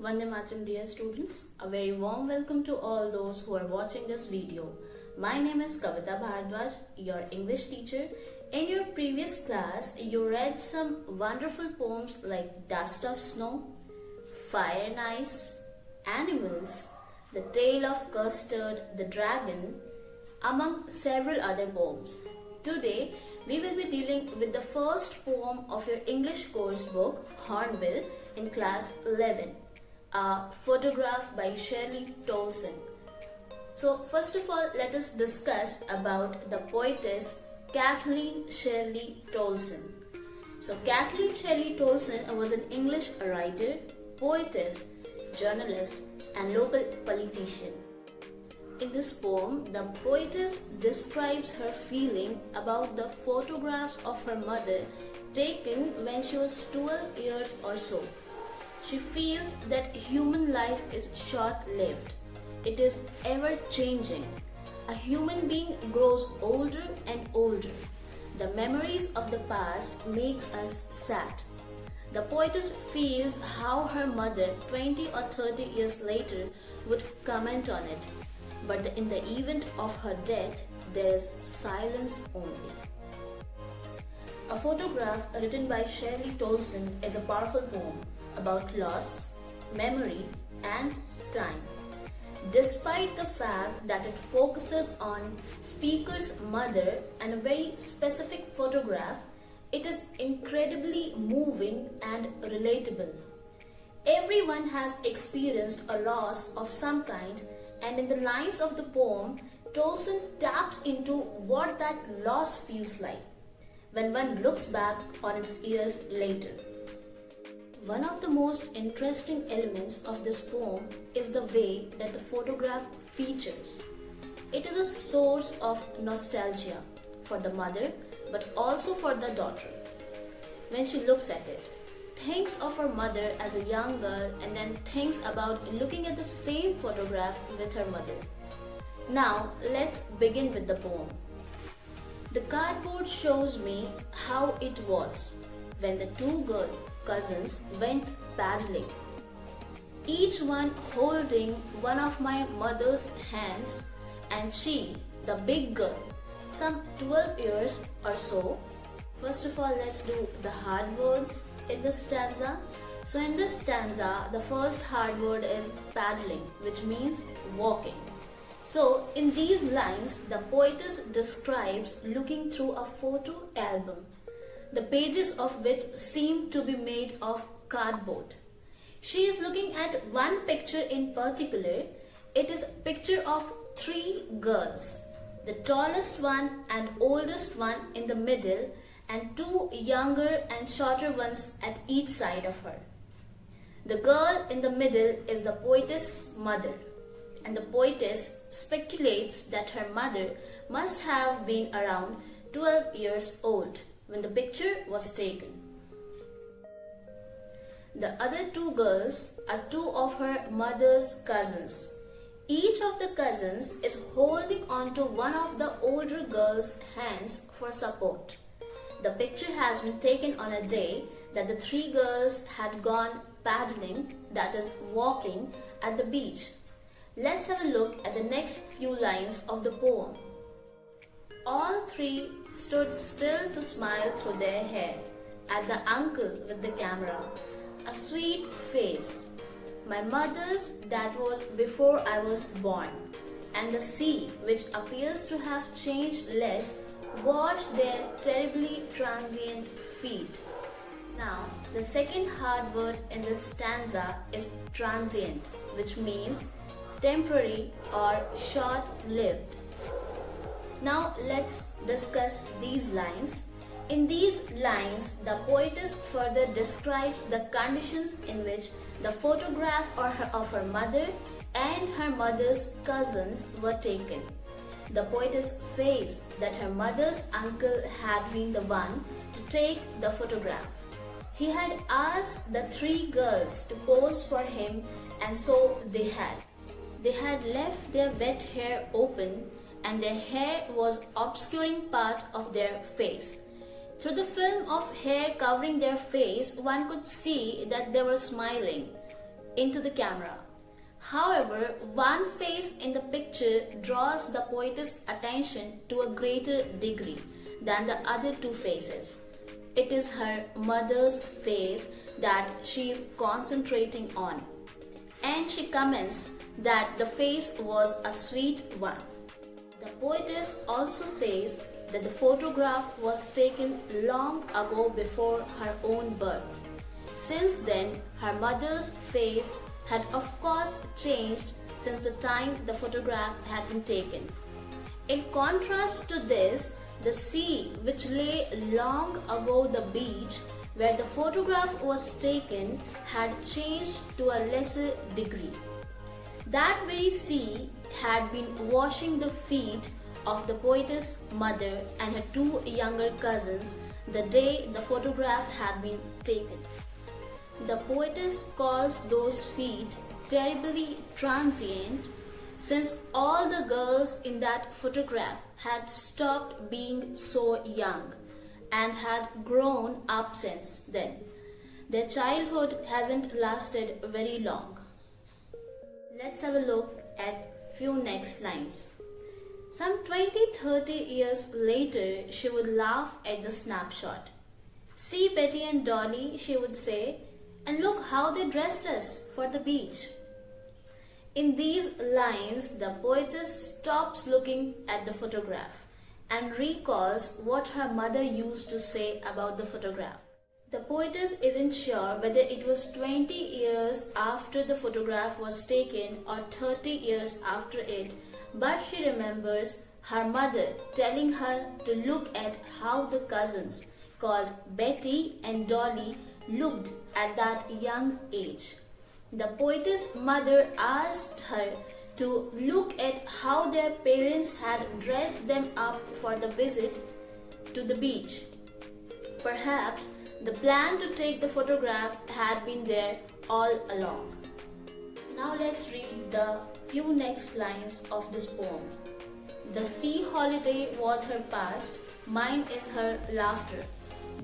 Vande Mataram, dear students. A very warm welcome to all those who are watching this video. My name is Kavita Bhardwaj, your English teacher. In your previous class, you read some wonderful poems like Dust of Snow, Fire and Ice, Animals, The Tale of Custard, the Dragon, among several other poems. Today, we will be dealing with the first poem of your English course book, Hornbill, in class 11, a photograph by Shirley Tolson. So, first of all, let us discuss about the poetess Kathleen Shirley Tolson. So, Kathleen Shirley Tolson was an English writer, poetess, journalist, and local politician. In this poem, the poetess describes her feeling about the photographs of her mother taken when she was 12 years or so. She feels that human life is short-lived. It is ever-changing. A human being grows older and older. The memories of the past makes us sad. The poetess feels how her mother 20 or 30 years later would comment on it. But in the event of her death, there is silence only. A photograph written by Shirley Tolson is a powerful poem about loss, memory, and time. Despite the fact that it focuses on speaker's mother and a very specific photograph, it is incredibly moving and relatable. Everyone has experienced a loss of some kind, and in the lines of the poem, Tolson taps into what that loss feels like when one looks back on its years later. One of the most interesting elements of this poem is the way that the photograph features. It is a source of nostalgia for the mother, but also for the daughter. When she looks at it, thinks of her mother as a young girl and then thinks about looking at the same photograph with her mother. Now, let's begin with the poem. The cardboard shows me how it was when the two cousins went paddling, each one holding one of my mother's hands, and she, the big girl, some 12 years or so. First of all, let's do the hard words in this stanza. So in this stanza, the first hard word is paddling, which means walking. So in these lines, the poetess describes looking through a photo album, the pages of which seem to be made of cardboard. She is looking at one picture in particular. It is a picture of three girls, the tallest one and oldest one in the middle, and two younger and shorter ones at each side of her. The girl in the middle is the poetess' mother, and the poetess speculates that her mother must have been around 12 years old when the picture was taken. The other two girls are two of her mother's cousins. Each of the cousins is holding onto one of the older girl's hands for support. The picture has been taken on a day that the three girls had gone paddling, that is walking, at the beach. Let's have a look at the next few lines of the poem. All three stood still to smile through their hair at the uncle with the camera. A sweet face. My mother's that was before I was born, and the sea, which appears to have changed less, washed their terribly transient feet. Now, the second hard word in this stanza is transient, which means temporary or short-lived. Now, let's discuss these lines. In these lines, the poetess further describes the conditions in which the photograph of her mother and her mother's cousins were taken. The poetess says that her mother's uncle had been the one to take the photograph. He had asked the three girls to pose for him, and so they had. They had left their wet hair open, and their hair was obscuring part of their face. Through the film of hair covering their face, one could see that they were smiling. into the camera. However, one face in the picture draws the poetess' attention to a greater degree than the other two faces. It is her mother's face that she is concentrating on, and she comments that the face was a sweet one. The poetess also says that the photograph was taken long ago before her own birth. Since then, her mother's face had of course changed since the time the photograph had been taken. In contrast to this, the sea, which lay long ago the beach where the photograph was taken, had changed to a lesser degree. That very sea had been washing the feet of the poetess' mother and her two younger cousins the day the photograph had been taken. The poetess calls those feet terribly transient, since all the girls in that photograph had stopped being so young and had grown up since then. Their childhood hasn't lasted very long. Let's have a look at few next lines. Some 20-30 years later, she would laugh at the snapshot. "See Betty and Dolly," she would say, "and look how they dressed us for the beach." In these lines, the poetess stops looking at the photograph and recalls what her mother used to say about the photograph. The poetess isn't sure whether it was 20 years after the photograph was taken or 30 years after it, but she remembers her mother telling her to look at how the cousins called Betty and Dolly looked at that young age. The poetess' mother asked her to look at how their parents had dressed them up for the visit to the beach. Perhaps the plan to take the photograph had been there all along. Now let's read the few next lines of this poem. "The sea holiday was her past, mine is her laughter.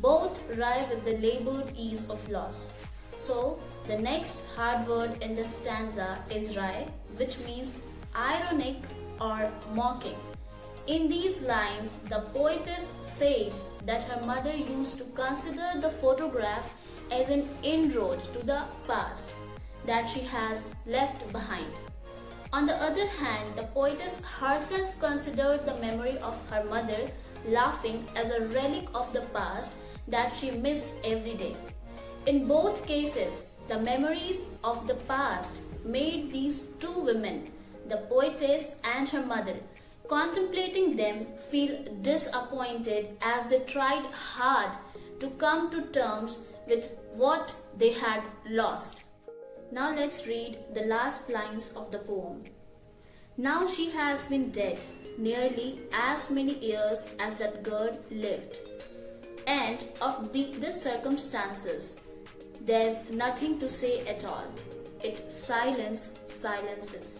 Both ride with the labored ease of loss." So, the next hard word in this stanza is "rai," which means ironic or mocking. In these lines, the poetess says that her mother used to consider the photograph as an inroad to the past that she has left behind. On the other hand, the poetess herself considered the memory of her mother laughing as a relic of the past that she missed every day. In both cases, the memories of the past made these two women, the poetess and her mother, contemplating them, feel disappointed as they tried hard to come to terms with what they had lost. Now let's read the last lines of the poem. "Now she has been dead nearly as many years as that girl lived, and of these circumstances there's nothing to say at all. It silences."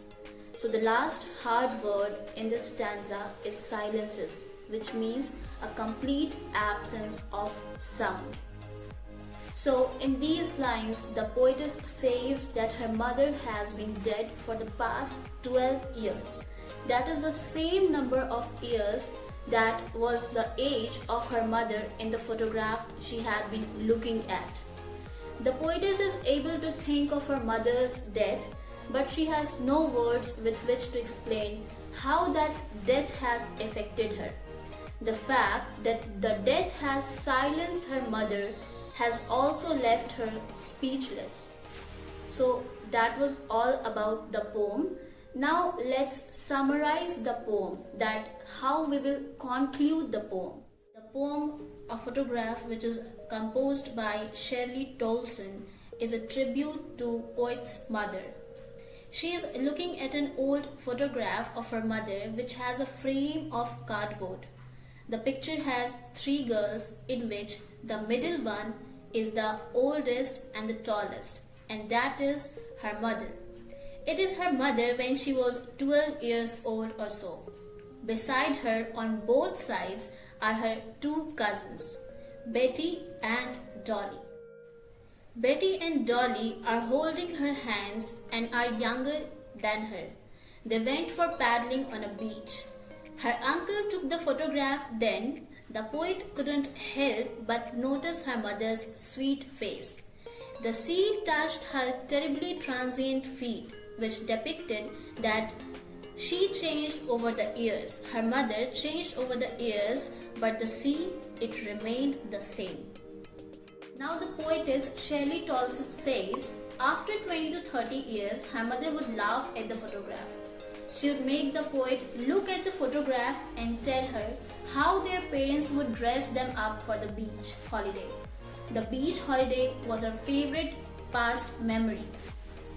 So the last hard word in this stanza is silences, which means a complete absence of sound. So in these lines, the poetess says that her mother has been dead for the past 12 years. That is the same number of years that was the age of her mother in the photograph she had been looking at. The poetess is able to think of her mother's death, but she has no words with which to explain how that death has affected her. The fact that the death has silenced her mother has also left her speechless. So that was all about the poem. Now let's summarize the poem, that how we will conclude the poem. The poem, A Photograph, which is composed by Shirley Tolson, is a tribute to poet's mother. She is looking at an old photograph of her mother which has a frame of cardboard. The picture has 3 girls, in which the middle one is the oldest and the tallest, and that is her mother. It is her mother when she was 12 years old or so. Beside her on both sides are her 2 cousins, Betty and Dolly. Betty and Dolly are holding her hands and are younger than her. They went for paddling on a beach. Her uncle took the photograph then. The poet couldn't help but notice her mother's sweet face. The sea touched her terribly transient feet, which depicted that she changed over the years. Her mother changed over the years, but the sea, it remained the same. Now the poetess Shelley Tolson says, after 20 to 30 years, her mother would laugh at the photograph. She would make the poet look at the photograph and tell her how their parents would dress them up for the beach holiday. The beach holiday was her favorite past memories,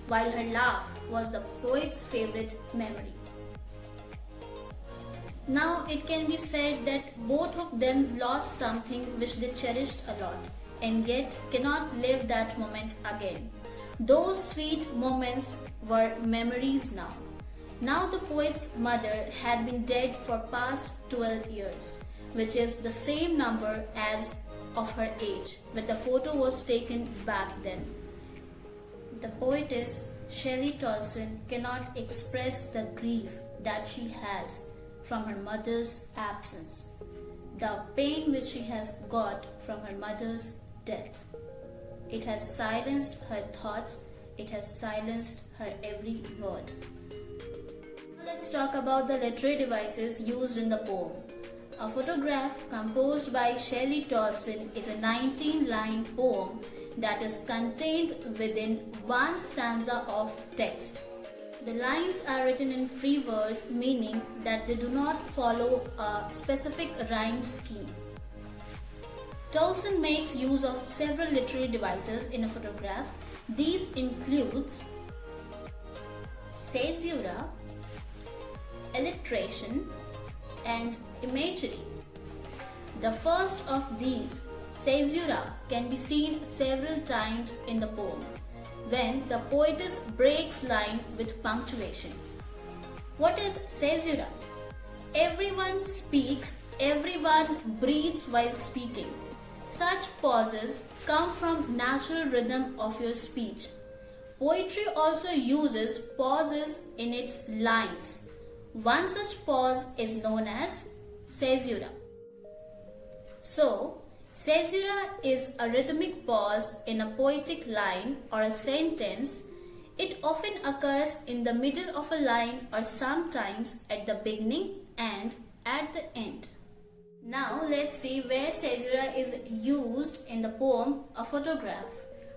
while her laugh was the poet's favorite memory. Now it can be said that both of them lost something which they cherished a lot, and yet cannot live that moment again. Those sweet moments were memories now. Now the poet's mother had been dead for past 12 years, which is the same number as of her age when the photo was taken back then. The poetess Shelley Tolson cannot express the grief that she has from her mother's absence, the pain which she has got from her mother's death. It has silenced her thoughts, it has silenced her every word. Now let's talk about the literary devices used in the poem. A photograph composed by Shelley Tolson is a 19-line poem that is contained within one stanza of text. The lines are written in free verse, meaning that they do not follow a specific rhyme scheme. Tolson makes use of several literary devices in a photograph. These includes caesura, alliteration, and imagery. The first of these, caesura, can be seen several times in the poem when the poetess breaks line with punctuation. What is caesura? Everyone speaks, everyone breathes while speaking. Such pauses come from natural rhythm of your speech. Poetry also uses pauses in its lines. One such pause is known as caesura. So, caesura is a rhythmic pause in a poetic line or a sentence. It often occurs in the middle of a line or sometimes at the beginning and at the end. Now let's see where caesura is used in the poem A Photograph.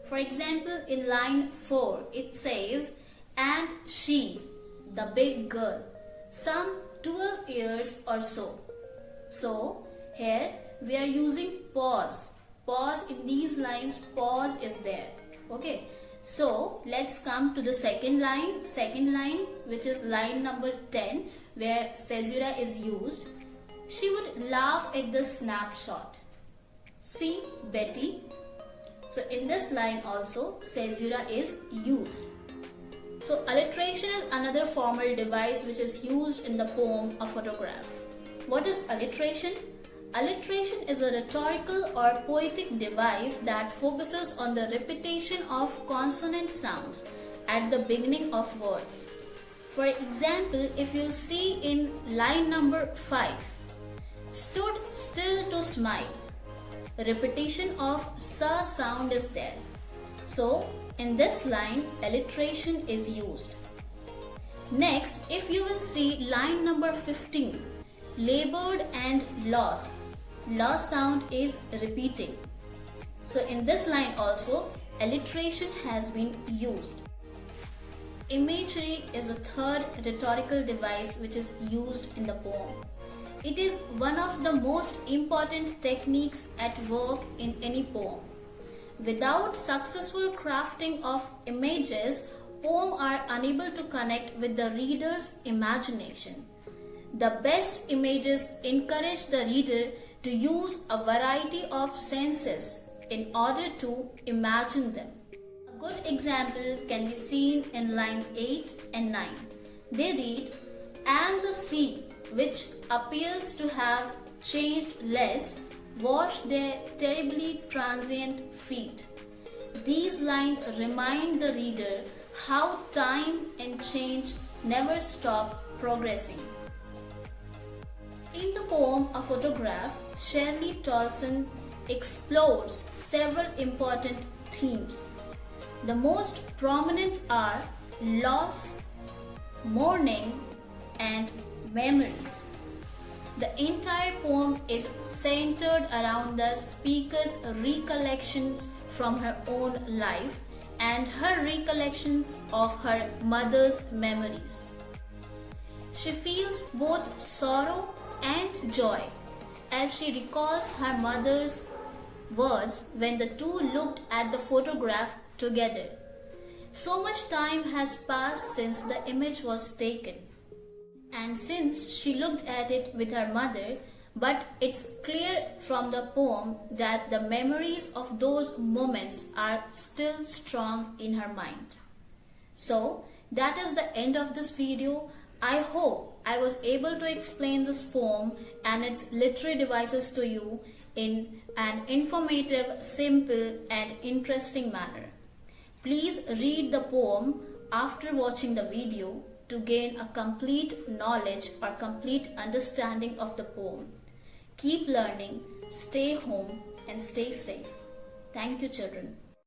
For example, in line 4 it says, and she, the big girl, some 12 years or so. So here we are using pause. Pause in these lines, pause is there. Okay. So let's come to the second line which is line number 10 where caesura is used. She would laugh at the snapshot. See Betty. So in this line also caesura is used. So alliteration is another formal device which is used in the poem A Photograph. What is alliteration? Alliteration is a rhetorical or poetic device that focuses on the repetition of consonant sounds at the beginning of words. For example, if you see in line number 5, stood still to smile. Repetition of sa sound is there. So, in this line, alliteration is used. Next, if you will see line number 15, labored and lost. Lost sound is repeating. So, in this line also, alliteration has been used. Imagery is a third rhetorical device which is used in the poem. It is one of the most important techniques at work in any poem. Without successful crafting of images, poems are unable to connect with the reader's imagination. The best images encourage the reader to use a variety of senses in order to imagine them. A good example can be seen in line 8 and 9. They read, and the sea, which appears to have changed less, washed their terribly transient feet. These lines remind the reader how time and change never stop progressing. In the poem A Photograph, Shirley Tolson explores several important themes. The most prominent are loss, mourning, and memories. The entire poem is centered around the speaker's recollections from her own life and her recollections of her mother's memories. She feels both sorrow and joy as she recalls her mother's words when the two looked at the photograph together. So much time has passed since the image was taken, and since she looked at it with her mother, but it's clear from the poem that the memories of those moments are still strong in her mind. So that is the end of this video. I hope I was able to explain this poem and its literary devices to you in an informative, simple and interesting manner. Please read the poem after watching the video to gain a complete knowledge or complete understanding of the poem. Keep learning, stay home and stay safe. Thank you, children.